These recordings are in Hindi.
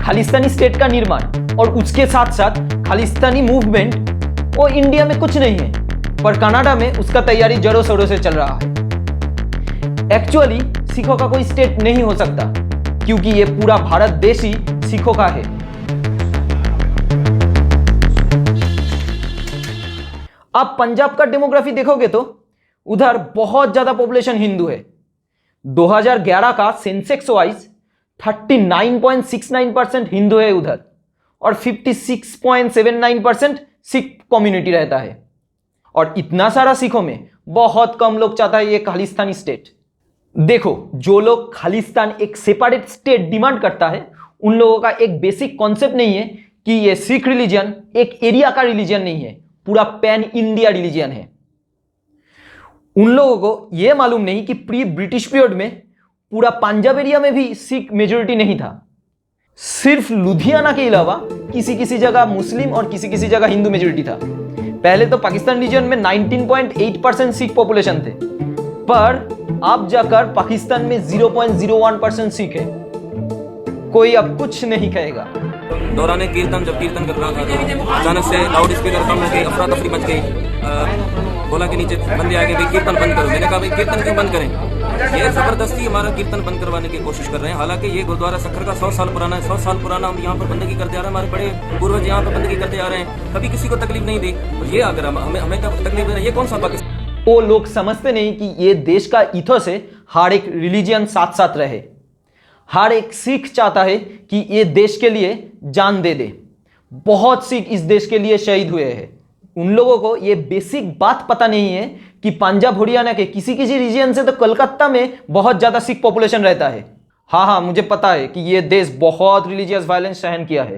खालिस्तानी स्टेट का निर्माण और उसके साथ साथ खालिस्तानी मूवमेंट वो इंडिया में कुछ नहीं है, पर कनाडा में उसका तैयारी जड़ों शोरों से चल रहा है। एक्चुअली सिखों का कोई स्टेट नहीं हो सकता, क्योंकि ये पूरा भारत देश ही सिखों का है। आप पंजाब का डेमोग्राफी देखोगे तो उधर बहुत ज्यादा पॉपुलेशन हिंदू है। 2011 का सेंसेक्स वाइज 39.69% हिंदू है उधर और 56.79% सिख कम्युनिटी रहता है। और इतना सारा सिखों में बहुत कम लोग चाहता है ये खालिस्तानी स्टेट। देखो, जो लोग खालिस्तान एक सेपरेट स्टेट डिमांड करता है, उन लोगों का एक बेसिक कॉन्सेप्ट नहीं है कि ये सिख रिलीजन एक एरिया का रिलीजन नहीं है, पूरा पैन इंडिया रिलीजन है। उन लोगों को यह मालूम नहीं कि प्री ब्रिटिश पीरियड में पूरा पंजाब एरिया में भी सिख मेजोरिटी नहीं था। सिर्फ लुधियाना के अलावा किसी किसी जगह मुस्लिम और किसी किसी जगह हिंदू मेजोरिटी था। पहले तो पाकिस्तान रीजन में 19.8% सिख पॉपुलेशन थे, पर अब जाकर पाकिस्तान में 0.01% सिख है। कोई अब कुछ नहीं कहेगा। दौरान कीर्तन जब कीर्तन कर रहा था तो अचानक से लाउड स्पीकर कम हो गई, अफरा तफरी मच गई। बोला के नीचे बंदे आ गए, भाई कीर्तन बंद करो। मैंने कहा भाई कीर्तन क्यों बंद करें? ये जबरदस्ती हमारा कीर्तन बंद करवाने की कोशिश कर रहे हैं। हालांकि ये गुरुद्वारा सक्खर का 100 साल पुराना है। 100 साल पुराना हम यहाँ पर बंदगी करते आ रहे हैं। हमारे बड़े पूर्वज यहाँ पर बंदगी करते आ रहे हैं, कभी किसी को तकलीफ नहीं दी। और ये अगर हमें तकलीफ दे रहे, ये कौन सा पाकिस्तान? वो लोग समझते नहीं कि ये देश का इथोस है, हर एक रिलीजियन साथ साथ रहे। हर एक सिख चाहता है कि ये देश के लिए जान दे दे। बहुत सिख इस देश के लिए शहीद हुए हैं। उन लोगों को ये बेसिक बात पता नहीं है कि पंजाब हरियाणा के किसी किसी रीजन से तो कलकत्ता में बहुत ज्यादा सिख पॉपुलेशन रहता है। हाँ, मुझे पता है कि ये देश बहुत रिलीजियस वायलेंस सहन किया है,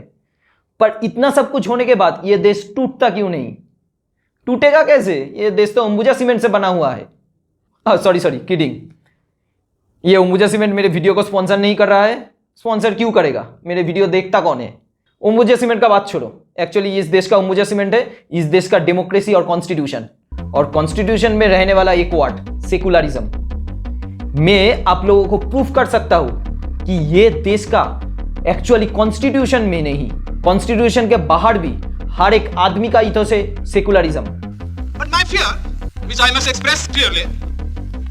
पर इतना सब कुछ होने के बाद ये देश टूटता क्यों नहीं? टूटेगा कैसे? ये देश तो अंबुजा सीमेंट से बना हुआ है। Sorry kidding. ये अंबुजा सीमेंट मेरे वीडियो को स्पॉन्सर नहीं कर रहा है। स्पॉन्सर क्यों करेगा? मेरे वीडियो देखता कौन है? अंबुजा सीमेंट का बात छोड़ो। एक्चुअली इस देश का अंबुजा सीमेंट है इस देश का डेमोक्रेसी और कॉन्स्टिट्यूशन। और कॉन्स्टिट्यूशन में रहने वाला एक वर्ड सेकुलरिज्म। मैं आप लोगों को प्रूफ कर सकता हूं कि ये देश का एक्चुअली कॉन्स्टिट्यूशन में नहीं, कॉन्स्टिट्यूशन के बाहर भी हर एक आदमी का इथोस है secularism. But my fear, which I must express clearly,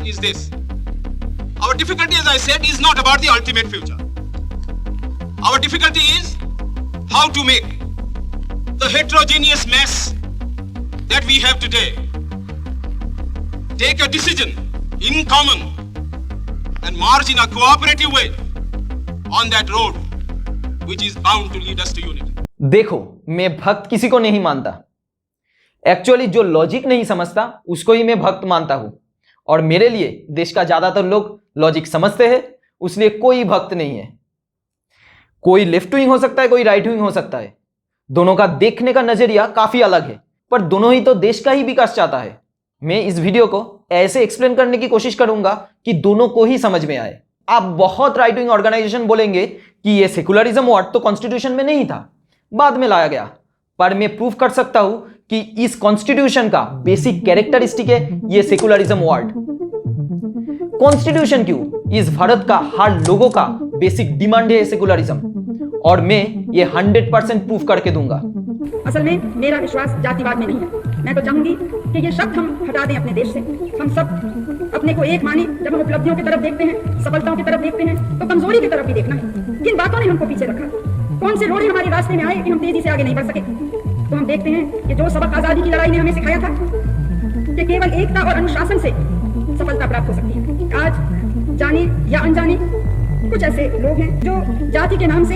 is this. Our difficulty, as I said, is not about the ultimate future. Our difficulty is how to make the heterogeneous mess that we have today take a decision in common and march in a cooperative way on that road which is bound to lead us to unity. देखो, मैं भक्त किसी को नहीं मानता। एक्चुअली जो लॉजिक नहीं समझता उसको ही मैं भक्त मानता हूं। और मेरे लिए देश का ज्यादातर लोग लॉजिक समझते हैं, उसलिए कोई भक्त नहीं है। कोई लेफ्ट विंग हो सकता है, कोई राइट विंग हो सकता है। दोनों का देखने का नजरिया काफी अलग है, पर दोनों ही तो देश का ही विकास चाहता है। मैं इस वीडियो को ऐसे एक्सप्लेन करने की कोशिश करूंगा कि दोनों को ही समझ में आए। आप बहुत राइट विंग ऑर्गेनाइजेशन बोलेंगे कि ये सेकुलरिज्म वर्ड तो कॉन्स्टिट्यूशन में नहीं था, बाद में लाया गया। पर मैं प्रूफ कर सकता हूं कि इस कॉन्स्टिट्यूशन का बेसिक कैरेक्टरिस्टिक है ये सेकुलरिज्म वर्ड। कॉन्स्टिट्यूशन क्यों? इस भारत का हर लोगों का बेसिक डिमांड है सेकुलरिज्म, और मैं ये 100% प्रूफ करके दूंगा। असल में मेरा विश्वास जातिवाद में नहीं है। मैं तो चाहूंगी कि ये शब्द हम हटा दें अपने देश से। हम सब अपने को एक माने। जब हम उपलब्धियों की तरफ देखते हैं, सफलताओं की तरफ देखते हैं, तो कमजोरी की तरफ भी देखना है। किन बातों ने हमको पीछे रखा? कौन से रोड़े हमारे रास्ते में आए कि हम तेजी से आगे नहीं बढ़ सके? तो हम देखते हैं कि जो सबक आजादी की लड़ाई ने हमें सिखाया था कि केवल एकता और अनुशासन से सफलता प्राप्त हो सकती है। आज जाने या अनजाने कुछ ऐसे लोग हैं जो जाति के नाम से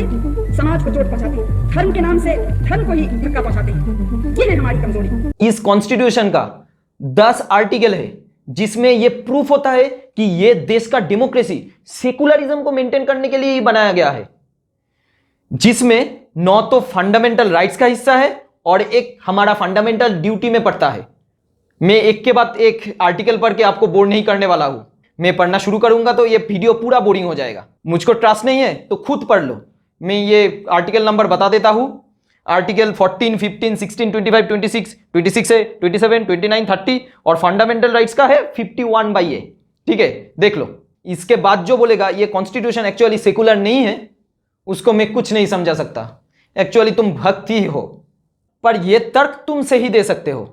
समाज को चोट पहुंचाते हैं, धर्म के नाम से धर्म को ही धक्का पहुंचाते हैं। ये है हमारी कमजोरी। इस कॉन्स्टिट्यूशन का 10 आर्टिकल है जिसमें यह प्रूफ होता है कि यह देश का डेमोक्रेसी सेकुलरिज्म को मेंटेन करने के लिए ही बनाया गया है, जिसमें 9 तो फंडामेंटल राइट्स का हिस्सा है और एक हमारा फंडामेंटल ड्यूटी में पड़ता है। मैं एक के बाद एक आर्टिकल पढ़ के आपको बोर नहीं करने वाला हूं। मैं पढ़ना शुरू करूंगा तो ये वीडियो पूरा बोरिंग हो जाएगा। मुझको ट्रस्ट नहीं है तो खुद पढ़ लो। मैं ये आर्टिकल नंबर बता देता हूं। आर्टिकल 14, 15, 16, 25, 26 है, 27, 29, 30 और फंडामेंटल राइट्स का है 51/A। ठीक है, देख लो। इसके बाद जो बोलेगा ये कॉन्स्टिट्यूशन एक्चुअली सेकुलर नहीं है, उसको मैं कुछ नहीं समझा सकता। एक्चुअली तुम भक्त ही हो, पर यह तर्क तुम सही दे सकते हो।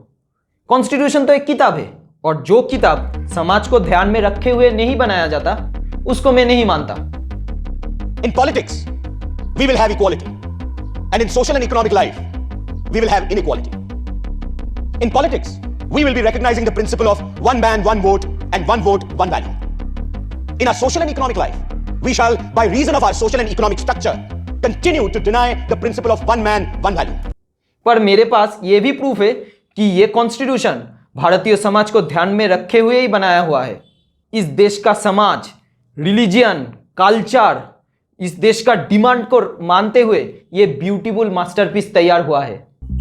कॉन्स्टिट्यूशन तो एक किताब है, और जो किताब समाज को ध्यान में रखे हुए नहीं बनाया जाता उसको मैं नहीं मानता। In politics, we will have equality. And in social and economic life, we will have inequality. In politics, we will be recognizing the principle of one man, one vote, and one vote, one value. In our social and economic life, we shall, by reason of our social and economic structure, continue to deny the principle of one man, one value. पर मेरे पास यह भी प्रूफ है कि यह कॉन्स्टिट्यूशन भारतीय समाज को ध्यान में रखे हुए ही बनाया हुआ है। इस देश का समाज, रिलीजियन, कल्चर, इस देश का डिमांड को मानते हुए यह ब्यूटीफुल मास्टरपीस तैयार हुआ है।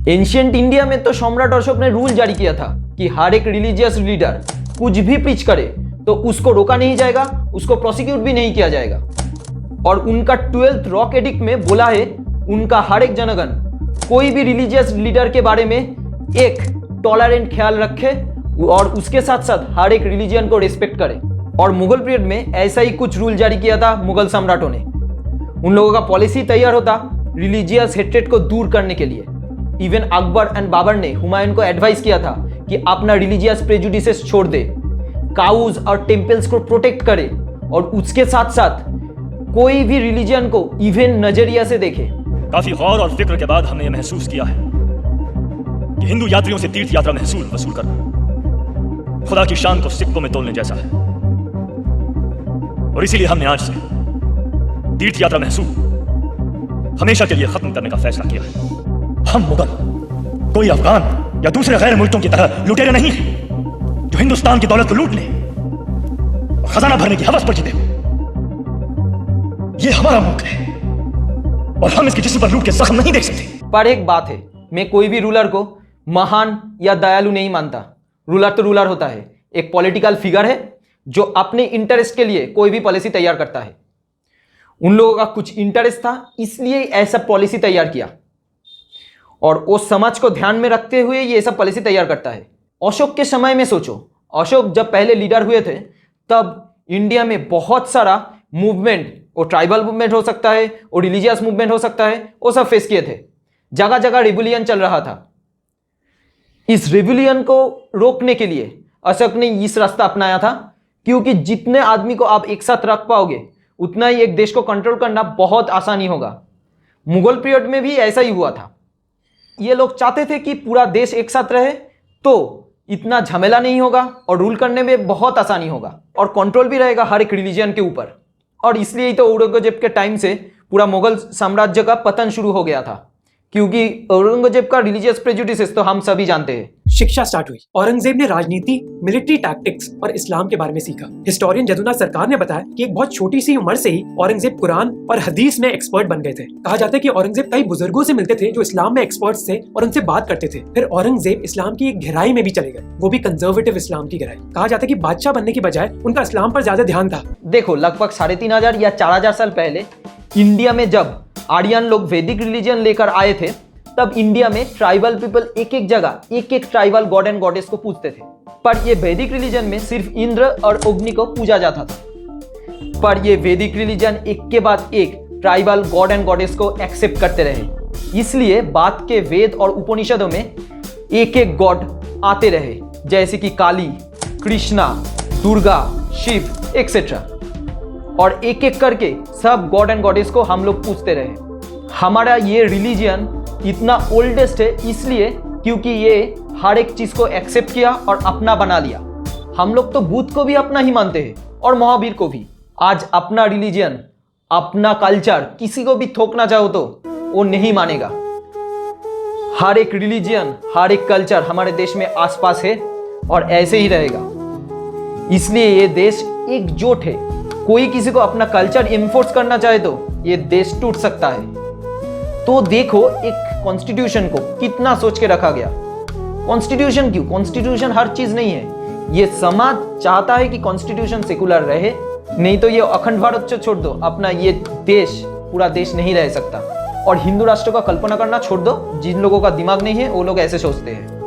एंशिएंट इंडिया में तो सम्राट अशोक ने रूल जारी किया था कि हर एक रिलीजियस लीडर कुछ भी प्रीच करे तो उसको रोका नहीं जाएगा, उसको प्रोसिक्यूट भी नहीं किया जाएगा। और उनका 12th रॉक एडिक्ट में बोला है उनका हर एक जनगण कोई भी रिलीजियस लीडर के बारे में एक टॉलरेंट ख्याल रखे और उसके साथ साथ हर एक रिलीजियन को रिस्पेक्ट करे। और मुगल पीरियड में ऐसा ही कुछ रूल जारी किया था मुगल सम्राटों ने। उन लोगों का पॉलिसी तैयार होता रिलीजियस हेट्रेड को दूर करने के लिए। इवन अकबर एंड बाबर ने हुमायूं को एडवाइस किया था कि अपना रिलीजियस प्रेजुडिसेस छोड़ दे, काउज और टेम्पल्स को प्रोटेक्ट करे और उसके साथ साथ कोई भी रिलीजन को इवन नजरिया से देखे। काफी गौर और फिक्र के बाद हमने यह महसूस किया है कि हिंदू यात्रियों से तीर्थ यात्रा महसूल वसूल करना खुदा की शान को सिक्कों में तोलने जैसा है। और इसीलिए हमने आज से तीर्थ यात्रा महसूल हमेशा के लिए खत्म करने का फैसला किया है। हम मुगल कोई अफगान या दूसरे गैर मुल्कों की तरह लुटेरे नहीं हैं जो हिंदुस्तान की दौलत को लूट ले और खजाना भरने की हवस पर जीते। ये हमारा मुल्क है और हम इसके जिस्म पर लूट के जख्म नहीं देख सकते। पर एक बात है, मैं कोई भी रूलर को महान या दयालु नहीं मानता। रूलर तो रूलर होता है, एक पॉलिटिकल फिगर है जो अपने इंटरेस्ट के लिए कोई भी पॉलिसी तैयार करता है। उन लोगों का कुछ इंटरेस्ट था इसलिए ऐसा पॉलिसी तैयार किया और वो समाज को ध्यान में रखते हुए ये सब पॉलिसी तैयार करता है। अशोक के समय में सोचो, अशोक जब पहले लीडर हुए थे तब इंडिया में बहुत सारा मूवमेंट, वो ट्राइबल मूवमेंट हो सकता है, वो रिलीजियस मूवमेंट हो सकता है, वो सब फेस किए थे। जगह जगह रिवोल्यूशन चल रहा था। इस रिवोल्यूशन को रोकने के लिए अशोक ने इस रास्ता अपनाया था, क्योंकि जितने आदमी को आप एक साथ रख पाओगे उतना ही एक देश को कंट्रोल करना बहुत आसानी होगा। मुगल पीरियड में भी ऐसा ही हुआ था। ये लोग चाहते थे कि पूरा देश एक साथ रहे तो इतना झमेला नहीं होगा और रूल करने में बहुत आसानी होगा और कंट्रोल भी रहेगा हर एक रिलीजन के ऊपर। और इसलिए ही तो औरंगजेब के टाइम से पूरा मुगल साम्राज्य का पतन शुरू हो गया था, क्योंकि औरंगजेब का रिलीजियस प्रेजुडिसेस तो हम सभी जानते हैं। शिक्षा स्टार्ट हुई। औरंगजेब ने राजनीति, मिलिट्री टैक्टिक्स और इस्लाम के बारे में सीखा। हिस्टोरियन जदुना सरकार ने बताया कि एक बहुत छोटी सी उम्र से ही औरंगजेब कुरान और हदीस में एक्सपर्ट बन गए थे। कहा जाता है कि औरंगजेब कई बुजुर्गों से मिलते थे जो इस्लाम में एक्सपर्ट्स थे और उनसे बात करते थे। फिर औरंगजेब इस्लाम की एक गहराई में भी चले गए, वो भी कंजर्वेटिव इस्लाम की गहराई। कहा जाता है कि बादशाह बनने की बजाय उनका इस्लाम पर ज्यादा ध्यान था। देखो, लगभग 3500 या 4000 साल पहले इंडिया में जब आर्यन लोग वैदिक रिलीजन लेकर आए थे तब इंडिया में ट्राइबल पीपल एक एक जगह एक एक ट्राइबल गॉड एंड गॉडेस को पूजते थे। पर ये वैदिक रिलीजन में सिर्फ इंद्र और अग्नि को पूजा जाता था। पर ये वैदिक रिलीजन एक के बाद एक ट्राइबल गॉड एंड गॉडेस को एक्सेप्ट करते रहे। इसलिए बाद के वेद और उपनिषदों में एक एक गॉड आते रहे, जैसे कि काली, कृष्णा, दुर्गा, शिव एक्सेट्रा। और एक एक करके सब गॉड एंड गॉडेस को हम लोग पूजते रहे। हमारा ये रिलीजन इतना ओल्डेस्ट है इसलिए क्योंकि ये हर एक चीज को एक्सेप्ट किया और अपना बना लिया। हम लोग तो बुद्ध को भी अपना ही मानते हैं और महावीर को भी। आज अपना रिलीजन, अपना कल्चर किसी को भी थोपना चाहो तो वो नहीं मानेगा। हर एक रिलीजन, हर एक कल्चर हमारे देश में आसपास है और ऐसे ही रहेगा। इसलिए ये देश एकजुट है। कोई किसी को अपना कल्चर इन्फोर्स करना चाहे तो ये देश टूट सकता है। तो देखो एक कॉन्स्टिट्यूशन को कितना सोच के रखा गया। कॉन्स्टिट्यूशन क्यों? कॉन्स्टिट्यूशन हर चीज नहीं है। ये समाज चाहता है कि कॉन्स्टिट्यूशन सेकुलर रहे, नहीं तो ये अखंड भारत छोड़ दो, अपना ये देश पूरा देश नहीं रह सकता। और हिंदू राष्ट्र का कल्पना करना छोड़ दो। जिन लोगों का दिमाग नहीं है वो लोग ऐसे सोचते हैं।